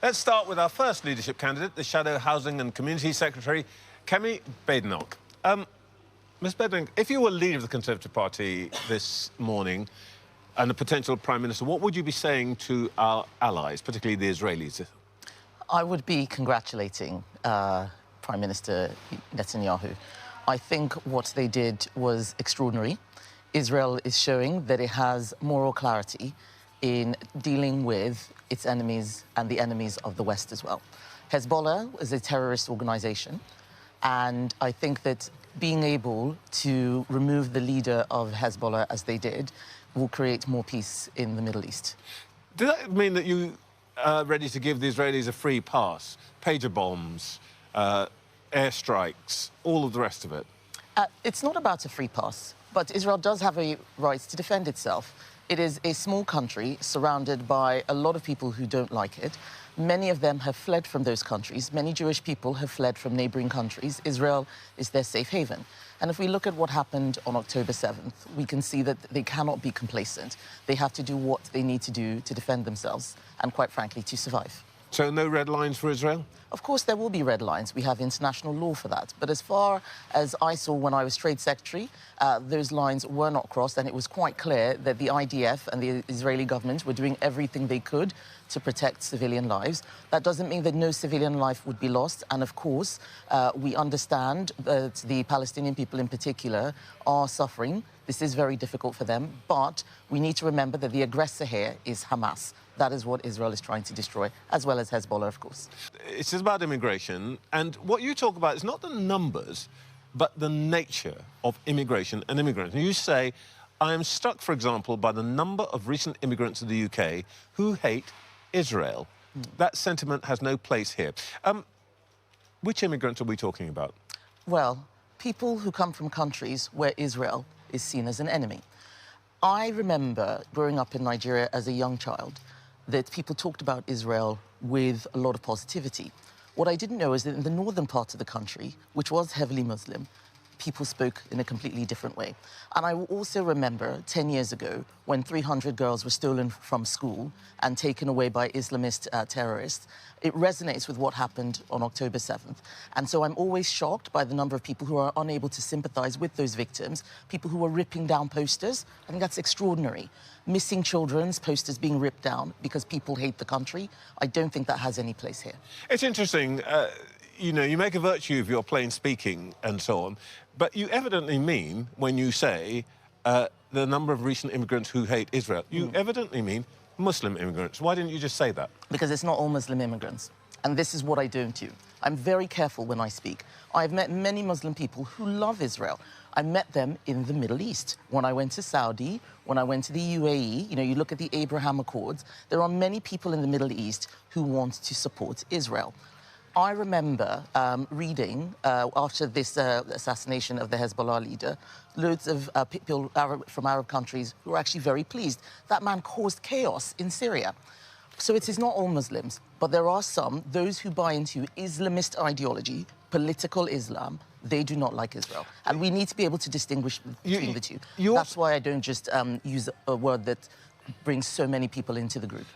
Let's start with our first leadership candidate, the Shadow Housing and Community Secretary, Kemi Badenok. Ms Badenok, if you were leader of the Conservative Party this morning and a potential Prime Minister, what would you be saying to our allies, particularly the Israelis? I would be congratulating Prime Minister Netanyahu. I think what they did was extraordinary. Israel is showing that it has moral clarity in dealing with its enemies and the enemies of the West as well. Hezbollah is a terrorist organization, and I think that being able to remove the leader of Hezbollah, as they did, will create more peace in the Middle East. Does that mean that you are ready to give the Israelis a free pass? Pager bombs, airstrikes, all of the rest of it? It's not about a free pass, but Israel does have a right to defend itself. It is a small country surrounded by a lot of people who don't like it. Many of them have fled from those countries. Many Jewish people have fled from neighboring countries. Israel is their safe haven. And if we look at what happened on October 7th, we can see that they cannot be complacent. They have to do what they need to do to defend themselves and, quite frankly, to survive. So no red lines for Israel? Of course, there will be red lines. We have international law for that. But as far as I saw when I was Trade Secretary, those lines were not crossed, and it was quite clear that the IDF and the Israeli government were doing everything they could to protect civilian lives. That doesn't mean that no civilian life would be lost. And of course, we understand that the Palestinian people in particular are suffering. This is very difficult for them. But we need to remember that the aggressor here is Hamas. That is what Israel is trying to destroy, as well as Hezbollah, of course. It's about immigration, and what you talk about is not the numbers, but the nature of immigration and immigrants. And you say, I am struck, for example, by the number of recent immigrants to the UK who hate Israel. That sentiment has no place here. Which immigrants are we talking about? Well, people who come from countries where Israel is seen as an enemy. I remember growing up in Nigeria as a young child that people talked about Israel with a lot of positivity. What I didn't know is that in the northern part of the country, which was heavily Muslim, people spoke in a completely different way. And I also remember 10 years ago when 300 girls were stolen from school and taken away by Islamist terrorists. It resonates with what happened on October 7th. And so I'm always shocked by the number of people who are unable to sympathize with those victims, people who are ripping down posters. I think that's extraordinary. Missing children's posters being ripped down because people hate the country. I don't think that has any place here. It's interesting. You know, you make a virtue of your plain speaking and so on, but you evidently mean, when you say the number of recent immigrants who hate Israel, you evidently mean Muslim immigrants. Why didn't you just say that? Because it's not all Muslim immigrants. And this is what I don't do. I'm very careful when I speak. I've met many Muslim people who love Israel. I met them in the Middle East. When I went to Saudi, when I went to the UAE, you know, you look at the Abraham Accords, there are many people in the Middle East who want to support Israel. I remember reading, after this assassination of the Hezbollah leader, loads of people from Arab countries who were actually very pleased. That man caused chaos in Syria. So it is not all Muslims, but there are some, those who buy into Islamist ideology, political Islam, they do not like Israel. And we need to be able to distinguish between the two. That's why I don't just use a word that brings so many people into the group.